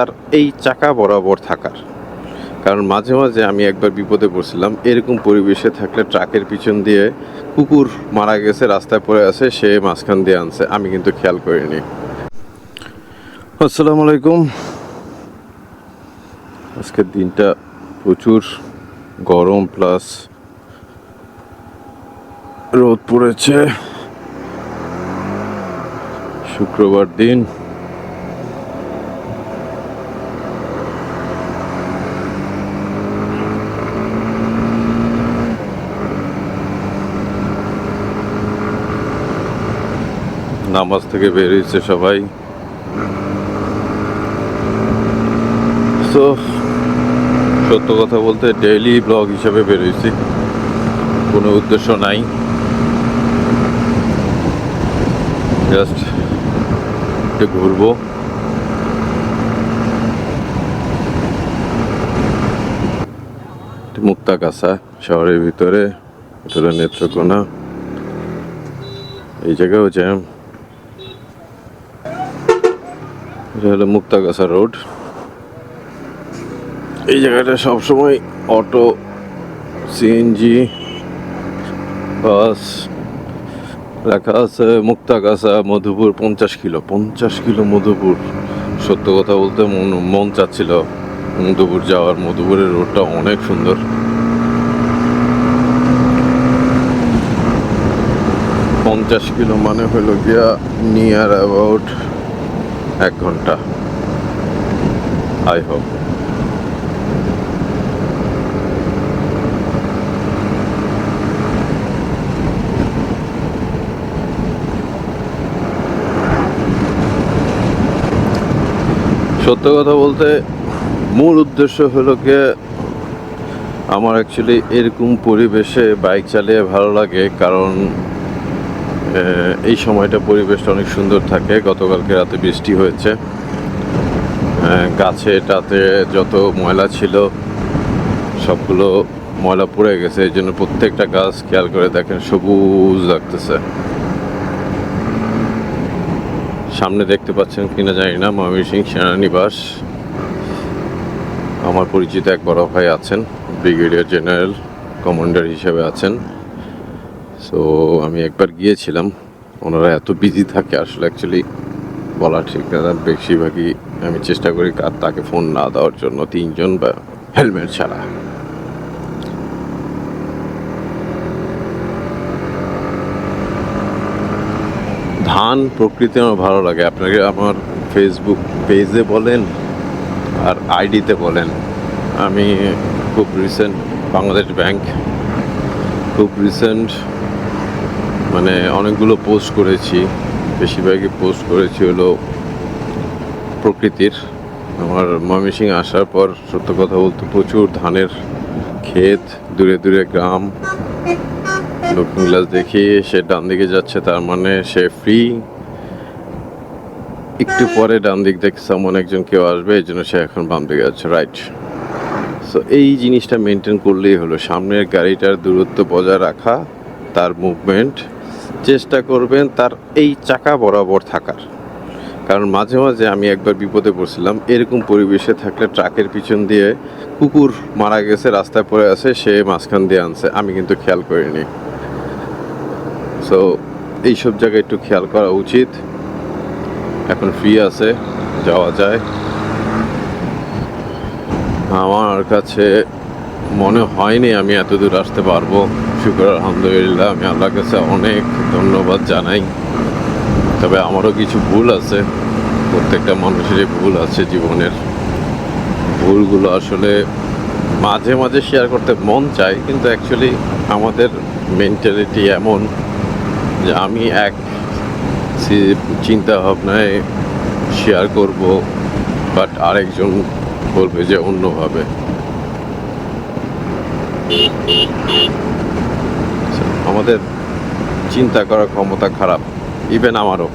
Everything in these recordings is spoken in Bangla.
তার এই চাকা বরাবর থাকার কারণ মাঝে মাঝে আমি একবার বিপদে পড়ছিলাম। এরকম পরিবেশে থাকলে ট্রাকের পিছন দিয়ে কুকুর মারা গেছে, রাস্তায় পড়ে আছে, সে মাঝখান দিয়ে আনছে, আমি কিন্তু খেয়াল করিনি। আসসালামু আলাইকুম। আজকের দিনটা প্রচুর গরম প্লাস রোদ পড়েছে। শুক্রবার দিন। নামাজ থেকে বের হয়েছে সবাই। তো সত্য কথা বলতে ডেইলি ব্লগ হিসাবে বের হয়েছি, কোনো উদ্দেশ্য নাই, জাস্ট একটু ঘুরবো। মুক্তাগাছা শহরের ভিতরে, এটা নেত্রকোনা, এই জায়গাও জ্যাম। এটা হলো মুক্তাগাছা রোড। এই জায়গাটা সবসময় অটো, সিএনজি, বাস লেখা আছে মুক্তাগাছা মধুপুর 50 কিলো মধুপুর। সত্য কথা বলতে মন চাচ্ছিল মধুপুর যাওয়ার। মধুপুরের রোডটা অনেক সুন্দর। পঞ্চাশ কিলো মানে হলো গিয়া নিয়ার অ্যাবাউট 1 ঘন্টা। আই হোপ সত্য কথা বলতে মূল উদ্দেশ্য হলো গিয়ে আমার অ্যাকচুয়ালি এরকম পরিবেশে বাইক চালিয়ে ভালো লাগে, কারণ এই সময়টা পরিবেশটা অনেক সুন্দর থাকে। গতকালকে রাতে বৃষ্টি হয়েছে, গাছেটাতে যত ময়লা ছিল সবগুলো ময়লা পড়ে গেছে। এই জন্য প্রত্যেকটা গাছ খেয়াল করে দেখেন সবুজ লাগতেছে। সামনে দেখতে পাচ্ছেন কিনা জানি না, ময়মনসিংহ সেনানিবাস। আমার পরিচিত এক বড় ভাই আছেন, ব্রিগেডিয়ার জেনারেল কমান্ডার হিসেবে আছেন। সো আমি একবার গিয়েছিলাম। ওনারা এত বিজি থাকে আসলে অ্যাকচুয়ালি বলা ঠিক না। বেশিরভাগই আমি চেষ্টা করি তাকে ফোন না দেওয়ার জন্য, 3 জন বা হেলমেট ছাড়া। ধান প্রকৃতি আমার ভালো লাগে। আপনাকে আমার ফেসবুক পেজে বলেন আর আইডিতে বলেন, আমি খুব রিসেন্ট বাংলাদেশ ব্যাংক খুব রিসেন্ট মানে অনেকগুলো পোস্ট করেছি। বেশিরভাগই পোস্ট করেছি হলো প্রকৃতির। আমার ময়মনসিংহ আসার পর সত্য কথা বলতে প্রচুর ধানের ক্ষেত, দূরে দূরে গ্রাম। লুকিং গ্লাস দেখি সে ডান দিকে যাচ্ছে, তার মানে সে ফ্রি। একটু পরে ডান দিক দেখে সামনে একজন কেউ আসবে, এই জন্য সে এখন বাম দিকে যাচ্ছে, রাইট। সো এই জিনিসটা মেনটেন করলেই হলো। সামনের গাড়িটার দূরত্ব বজায় রাখা, তার মুভমেন্ট চেষ্টা করবেন তার এই চাকা বরাবর থাকার। কারণ মাঝে মাঝে আমি একবার বিপদে পড়ছিলাম। এরকম পরিবেশে থাকলে ট্রাকের পিছন দিয়ে কুকুর মারা গেছে, রাস্তায় পড়ে আছে, সে মাঝখান দিয়ে আনছে, আমি কিন্তু খেয়াল করিনি। সো এইসব জায়গায় একটু খেয়াল করা উচিত। এখন ফ্রি আছে, যাওয়া যায়। আমার কাছে মনে হয়নি আমি এত দূর আসতে পারবো। শুকর আলহামদুলিল্লাহ, আমি আল্লাহর কাছে অনেক ধন্যবাদ জানাই। তবে আমারও কিছু ভুল আছে, প্রত্যেকটা মানুষেরই ভুল আছে জীবনের। ভুলগুলো আসলে মাঝে মাঝে শেয়ার করতে মন চায়, কিন্তু অ্যাকচুয়ালি আমাদের মেন্টালিটি এমন যে আমি এক চিন্তা ভাবনায় শেয়ার করব, বাট আরেকজন বলবে যে অন্যভাবে। আমাদের চিন্তা করার ক্ষমতা খারাপ, ইভেন আমারও।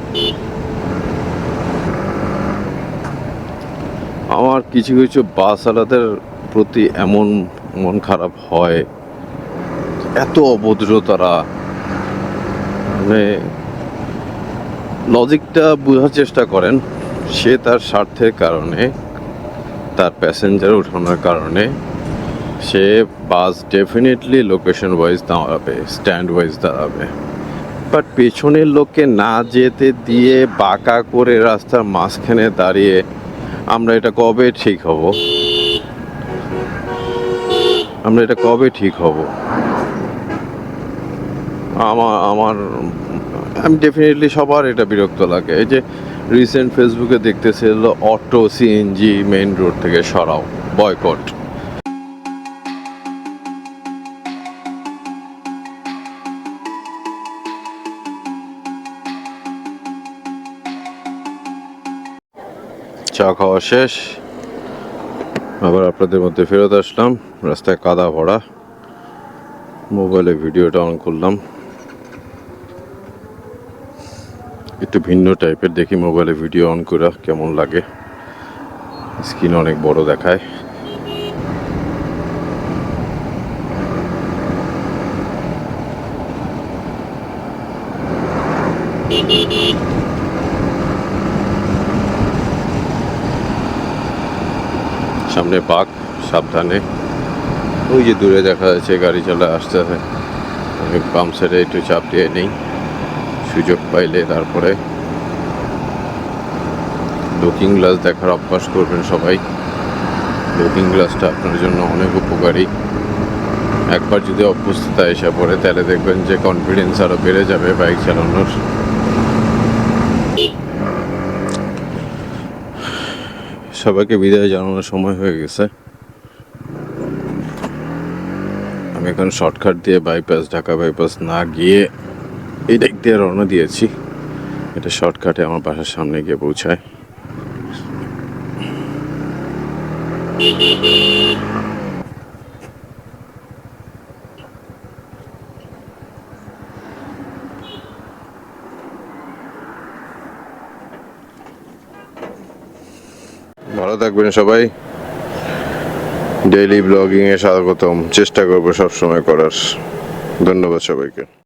আমার কিছু কিছু বাসওয়ালাদের প্রতি এমন মন খারাপ হয়, এত অভদ্র তারা। মানে লজিকটা বোঝার চেষ্টা করেন। সে তার স্বার্থের কারণে তার প্যাসেঞ্জার ওঠানোর কারণে সে বাস ডেফিনেটলি লোকেশন ওয়াইজ দাঁড়াবে, স্ট্যান্ড ওয়াইজ দাঁড়াবে। বাট পেছনের লোককে না যেতে দিয়ে বাঁকা করে রাস্তার মাঝখানে দাঁড়িয়ে আমরা এটা কবে ঠিক হব? আমার আমি ডেফিনেটলি সবার এটা বিরক্ত লাগে। এই যে রিসেন্ট ফেসবুকে দেখতেছে অটো সিএনজি মেইন রোড থেকে সরাও, বয়কট। চা খাওয়া শেষ, আবার আপনাদের মধ্যে ফেরত আসলাম। রাস্তায় কাদা ভরা, মোবাইলে ভিডিওটা অন করলাম, একটু ভিন্ন টাইপের। দেখি মোবাইলে ভিডিও অন করা কেমন লাগে। স্ক্রিন অনেক বড় দেখায়। সামনে বাঘ, সাবধানে। ওই যে দূরে দেখা যাচ্ছে গাড়ি চালা আসতেছে। আমি বাম সাইডে একটু চাপ দিয়ে নেই, সুযোগ পাইলে। তারপরে লুকিং গ্লাস দেখার অভ্যাস করবেন সবাই। লুকিং গ্লাসটা আপনার জন্য অনেক উপকারী। একবার যদি অভ্যস্ততা এসে পড়ে তাহলে দেখবেন যে কনফিডেন্স আরও বেড়ে যাবে বাইক চালানোর। সবাইকে বিদায় জানানোর সময় হয়ে গেছে। আমি এখন শর্টকাট দিয়ে ঢাকা বাইপাস না গিয়ে এই দিক দিয়ে রওনা দিয়েছি। এটা শর্টকাটে আমার বাসার সামনে গিয়ে পৌঁছায়। ভালো থাকবেন সবাই। ডেইলি ব্লগিংয়ে স্বাগতম। চেষ্টা করবো সবসময় করার। ধন্যবাদ সবাইকে।